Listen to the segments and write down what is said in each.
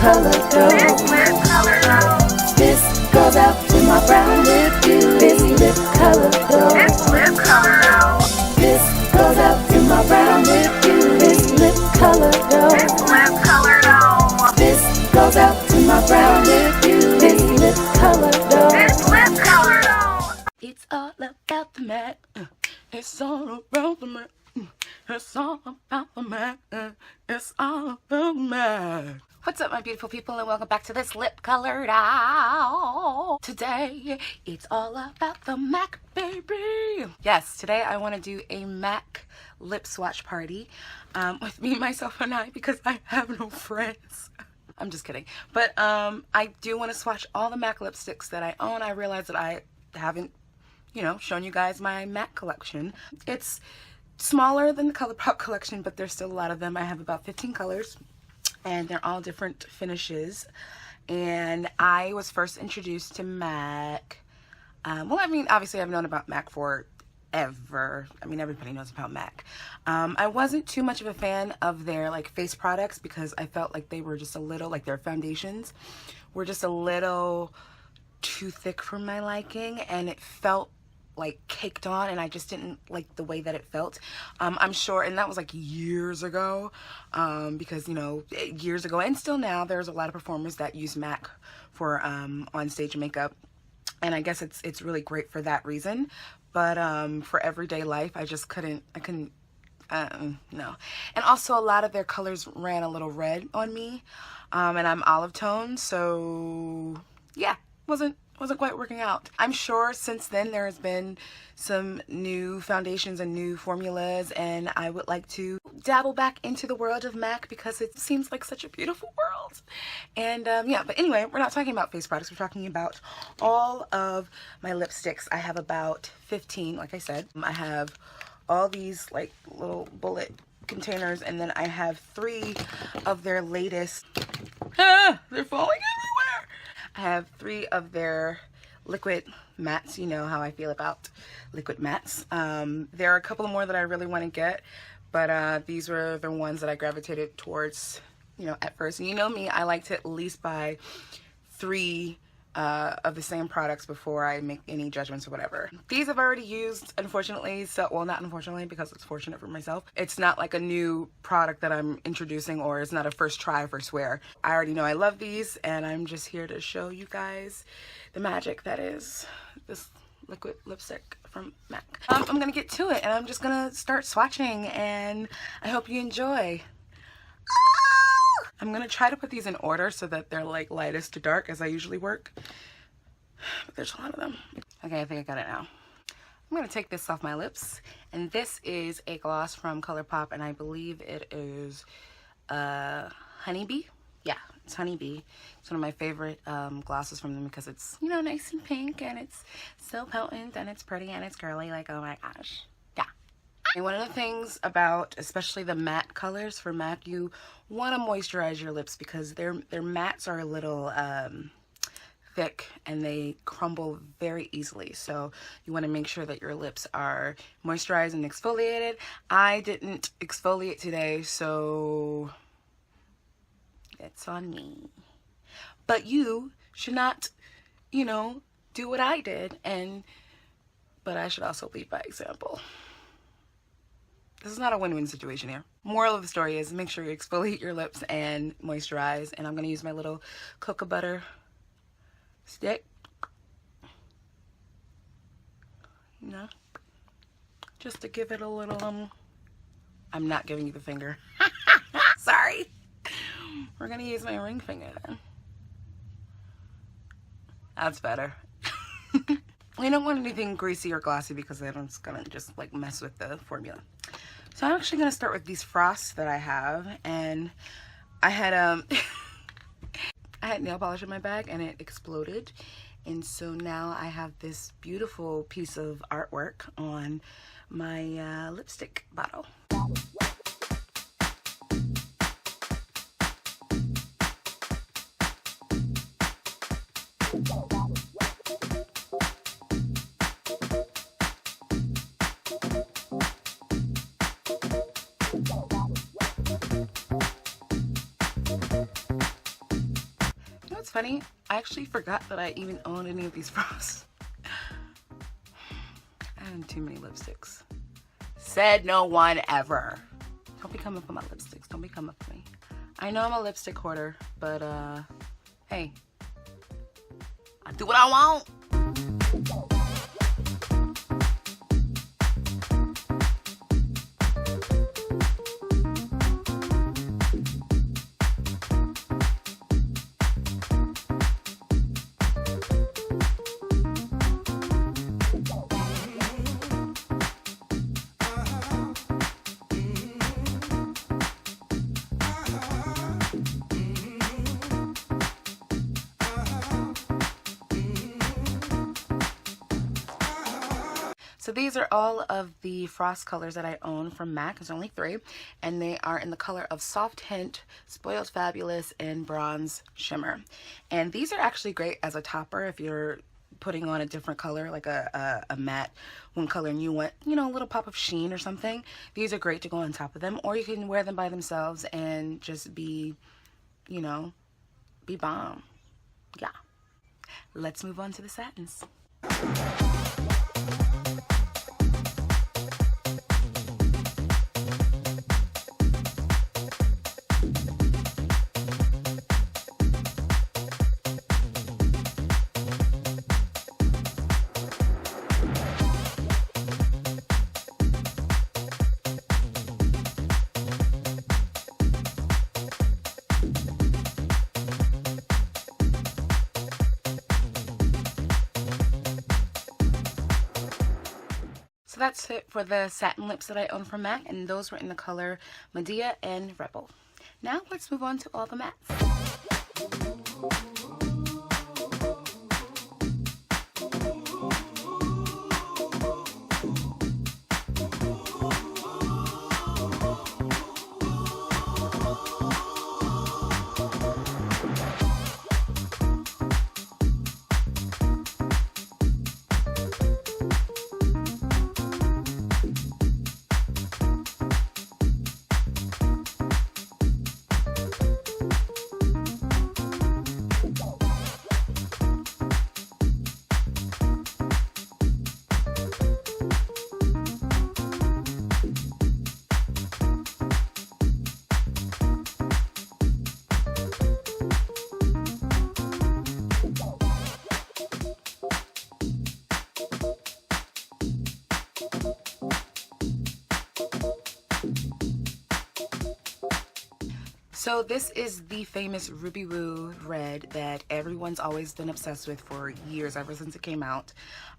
color though. This goes out to my brown lip you. This lip color though. This goes out to my brown lip you. This lip color though. This goes out to my brown lip you. This lip color though. It's all about the Mac. It's all about the Mac. It's all about the Mac. It's all about the Mac. What's up, my beautiful people, and welcome back to this lip colored out. Today, it's all about the Mac, baby. Yes, today I want to do a Mac lip swatch party with me, myself, and I, because I have no friends. I'm just kidding. But I do want to swatch all the Mac lipsticks that I own. I realize that I haven't, shown you guys my Mac collection. It's smaller than the ColourPop collection, but there's still a lot of them. I have about 15 colors, and they're all different finishes. And I was first introduced to Mac. Well, I mean, obviously I've known about Mac forever. I mean, everybody knows about Mac. I wasn't too much of a fan of their face products because I felt like they were just a little, their foundations were just a little too thick for my liking, and it felt caked on, and I just didn't like the way that it felt. I'm sure, and that was years ago, because years ago and still now there's a lot of performers that use MAC for on stage makeup, and I guess it's really great for that reason. But for everyday life, I couldn't no. And also a lot of their colors ran a little red on me, and I'm olive tone, so yeah, wasn't quite working out. I'm sure since then there has been some new foundations and new formulas, and I would like to dabble back into the world of MAC because it seems like such a beautiful world. And yeah, but anyway, we're not talking about face products. We're talking about all of my lipsticks. I have about 15, like I said. I have all these little bullet containers, and then I have 3 of their latest. They're falling everywhere. I have 3 of their liquid mattes. You know how I feel about liquid mattes. There are a couple more that I really want to get, but these were the ones that I gravitated towards, at first. And you know me, I like to at least buy 3 of the same products before I make any judgments or whatever. These I've already used, unfortunately. So, well, not unfortunately, because it's fortunate for myself. It's not like a new product that I'm introducing, or it's not a first try, first wear. I already know I love these, and I'm just here to show you guys the magic that is this liquid lipstick from MAC. I'm gonna get to it, and I'm just gonna start swatching, and I hope you enjoy. I'm gonna try to put these in order so that they're lightest to dark as I usually work. But there's a lot of them. Okay, I think I got it now. I'm gonna take this off my lips, and this is a gloss from ColourPop, and I believe it is Honeybee. Yeah, it's Honeybee. It's one of my favorite glosses from them because it's, nice and pink, and it's so potent, and it's pretty, and it's girly. Oh my gosh. Yeah. And one of the things about especially the matte colors for MAC, you want to moisturize your lips because their mattes are a little thick and they crumble very easily. So you want to make sure that your lips are moisturized and exfoliated. I didn't exfoliate today, so it's on me. But you should not, do what I did, but I should also lead by example. This is not a win-win situation here. Moral of the story is make sure you exfoliate your lips and moisturize. And I'm going to use my little cocoa butter stick. Just to give it a little, I'm not giving you the finger. Sorry. We're going to use my ring finger then. That's better. We don't want anything greasy or glossy because then it's going to just mess with the formula. So I'm actually going to start with these frosts that I have, and I had I had nail polish in my bag and it exploded, and so now I have this beautiful piece of artwork on my lipstick bottle. funny? I actually forgot that I even owned any of these frosts. I own too many lipsticks. Said no one ever. Don't be coming for my lipsticks. Don't be coming for me. I know I'm a lipstick hoarder, but hey, I do what I want. So these are all of the frost colors that I own from MAC. There's only 3, and they are in the color of Soft Hint, Spoiled Fabulous, and Bronze Shimmer. And these are actually great as a topper if you're putting on a different color, like a matte one color, and you want, you know, a little pop of sheen or something. These are great to go on top of them, or you can wear them by themselves and just be, you know, be bomb. Yeah. Let's move on to the satins. So that's it for the satin lips that I own from MAC, and those were in the color Medea and Rebel. Now let's move on to all the mattes. So this is the famous Ruby Woo red that everyone's always been obsessed with for years, ever since it came out.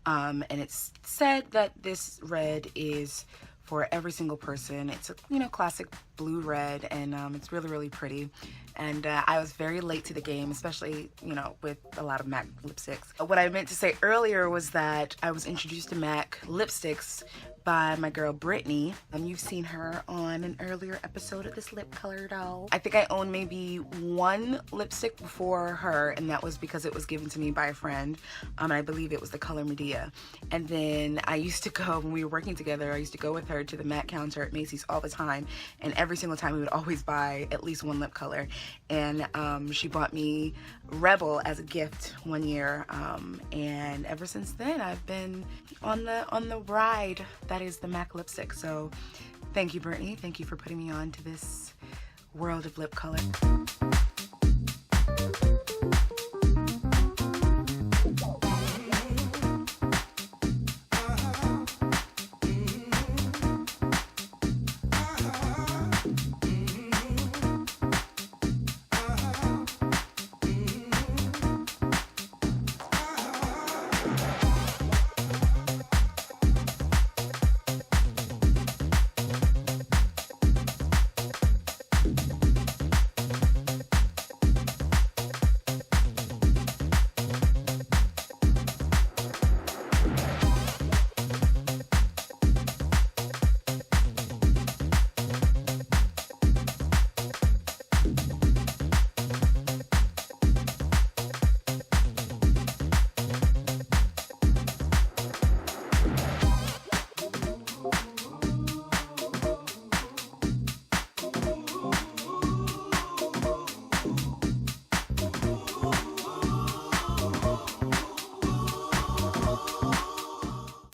And it's said that this red is for every single person. It's a, you know, classic blue red, and it's really, really pretty. And I was very late to the game, especially, you know, with a lot of MAC lipsticks. What I meant to say earlier was that I was introduced to MAC lipsticks by my girl Brittany. You've seen her on an earlier episode of this lip color doll. I think I owned maybe 1 lipstick before her, and that was because it was given to me by a friend. And I believe it was the color Medea. And then I used to go, when we were working together, I used to go with her to the MAC counter at Macy's all the time, and every single time we would always buy at least 1 lip color. And she bought me Rebel as a gift one year, and ever since then I've been on the ride that is the MAC lipstick. So thank you, Brittany. Thank you for putting me on to this world of lip color.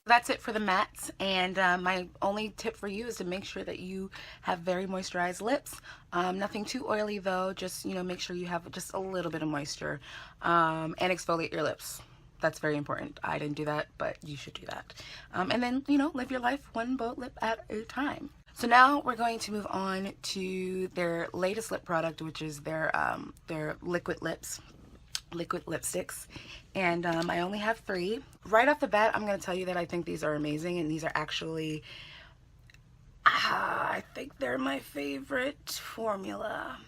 That's it for the mattes, and my only tip for you is to make sure that you have very moisturized lips. Nothing too oily though, just, you know, make sure you have just a little bit of moisture, and exfoliate your lips. That's very important. I didn't do that, but you should do that. And then, you know, live your life one bold lip at a time. So now we're going to move on to their latest lip product, which is their liquid lipsticks, and I only have 3. Right off the bat, I'm going to tell you that I think these are amazing, and these are actually, I think they're my favorite formula.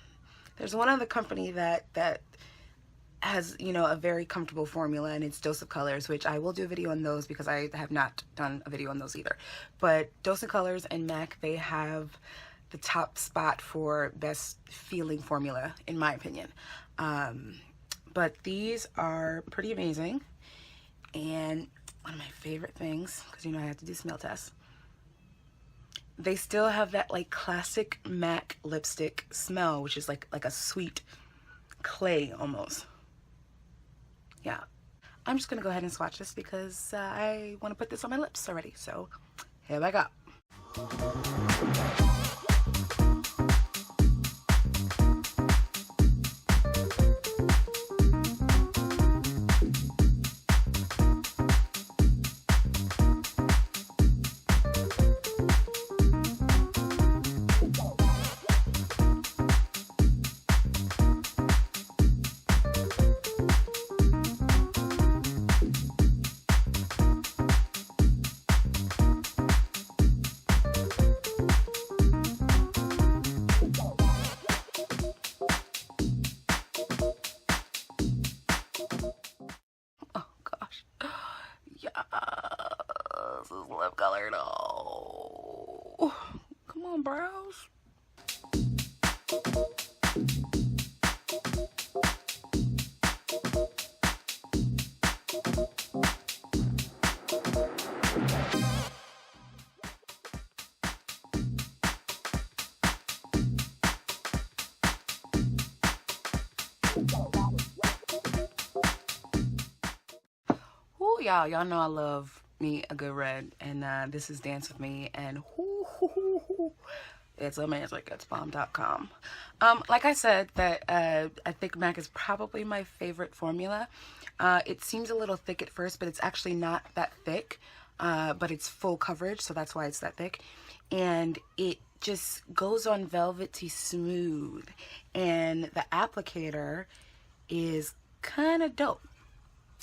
There's one other company that has, you know, a very comfortable formula, and it's Dose of Colors, which I will do a video on those because I have not done a video on those either. But Dose of Colors and MAC, they have the top spot for best feeling formula, in my opinion. But these are pretty amazing, and one of my favorite things, because you know I have to do smell tests, they still have that like classic MAC lipstick smell, which is like a sweet clay almost. Yeah, I'm just gonna go ahead and swatch this because I want to put this on my lips already, so here I go. Lip color. No, come on, brows. Ooh, y'all know I love me a good red, and this is Dance With Me, and it's amazing. It's bomb.com. Like I said, that I think MAC is probably my favorite formula. It seems a little thick at first, but it's actually not that thick, but it's full coverage, so that's why it's that thick, and it just goes on velvety smooth, and the applicator is kind of dope.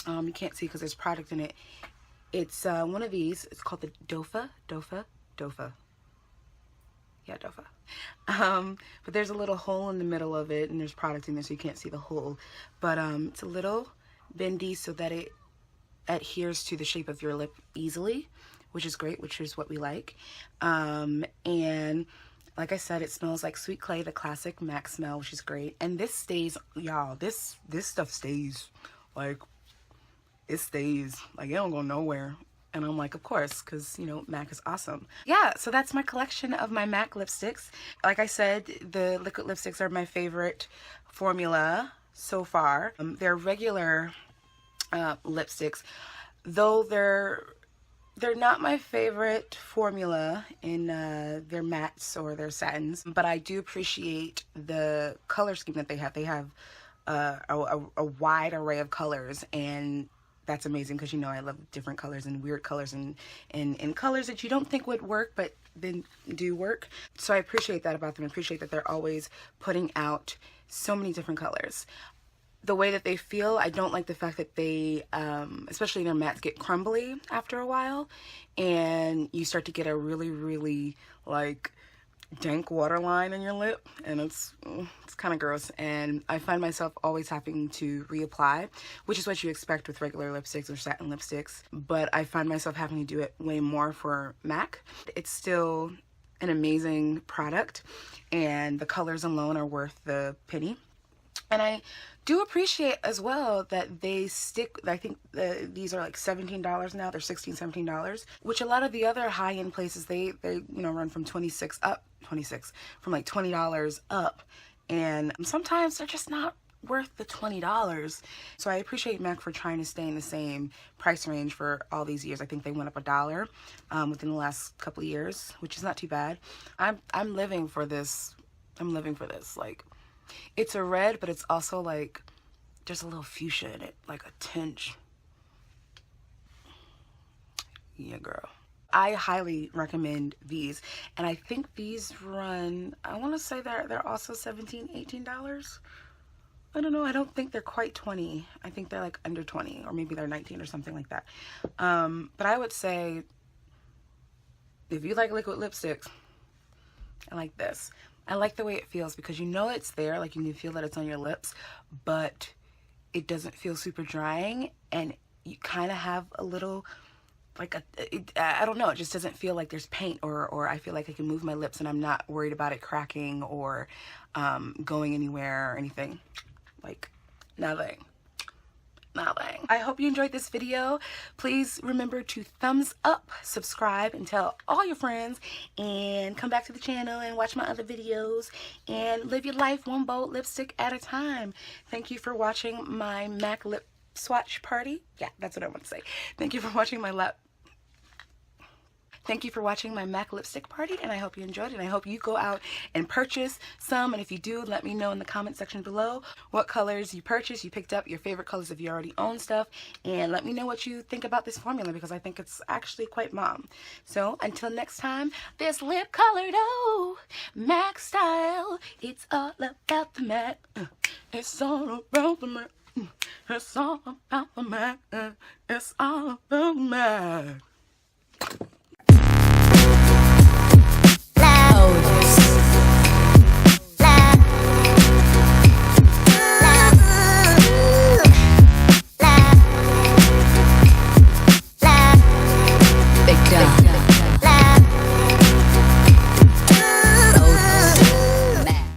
You can't see because there's product in it. It's one of these. It's called the Dofa. Yeah, Dofa. But there's a little hole in the middle of it, and there's product in there, so you can't see the hole. But it's a little bendy so that it adheres to the shape of your lip easily, which is great, which is what we like. And like I said, it smells like Sweet Clay, the classic MAC smell, which is great. And this stays, y'all, this stuff stays, like, it stays, like, it don't go nowhere. And I'm like, of course, because, you know, MAC is awesome. Yeah, so that's my collection of my MAC lipsticks. Like I said, the liquid lipsticks are my favorite formula so far. They're regular lipsticks, though they're not my favorite formula in their mattes or their satins, but I do appreciate the color scheme that they have. They have a wide array of colors, and that's amazing because, you know, I love different colors and weird colors and colors that you don't think would work, but then do work. So I appreciate that about them. I appreciate that they're always putting out so many different colors. The way that they feel, I don't like the fact that they, especially their mattes, get crumbly after a while, and you start to get a really, really, like, dank waterline in your lip, and it's kind of gross. And I find myself always having to reapply, which is what you expect with regular lipsticks or satin lipsticks, but I find myself having to do it way more for MAC. It's still an amazing product, and the colors alone are worth the penny. And I do appreciate as well that they stick, I think these are like $17 now, they're $16, $17, which a lot of the other high-end places, they you know, run from from like $20 up, and sometimes they're just not worth the $20. So I appreciate MAC for trying to stay in the same price range for all these years. I think they went up $1 within the last couple of years, which is not too bad. I'm living for this. I'm living for this. Like, it's a red, but it's also like there's a little fuchsia in it, like a tinge. Yeah, girl. I highly recommend these, and I think these run, I want to say they're also $17, $18. I don't know. I don't think they're quite 20. I think they're like under 20, or maybe they're 19 or something like that. But I would say if you like liquid lipsticks, I like this. I like the way it feels because you know it's there, like you can feel that it's on your lips, but it doesn't feel super drying, and you kind of have a little, like I don't know, it just doesn't feel like there's paint, or I feel like I can move my lips and I'm not worried about it cracking or going anywhere or anything. Like, nothing. I hope you enjoyed this video. Please remember to thumbs up, subscribe, and tell all your friends, and come back to the channel and watch my other videos and live your life one bold lipstick at a time. Thank you for watching my MAC lip swatch party. Yeah, that's what I want to say. Thank you for watching my MAC lipstick party, and I hope you enjoyed it, and I hope you go out and purchase some, and if you do, let me know in the comment section below what colors you purchased, you picked up, your favorite colors if you already own stuff, and let me know what you think about this formula, because I think it's actually quite bomb. So, until next time, this lip colored, oh, MAC style, it's all about the MAC, it's all about the MAC, it's all about the MAC, it's all about the MAC.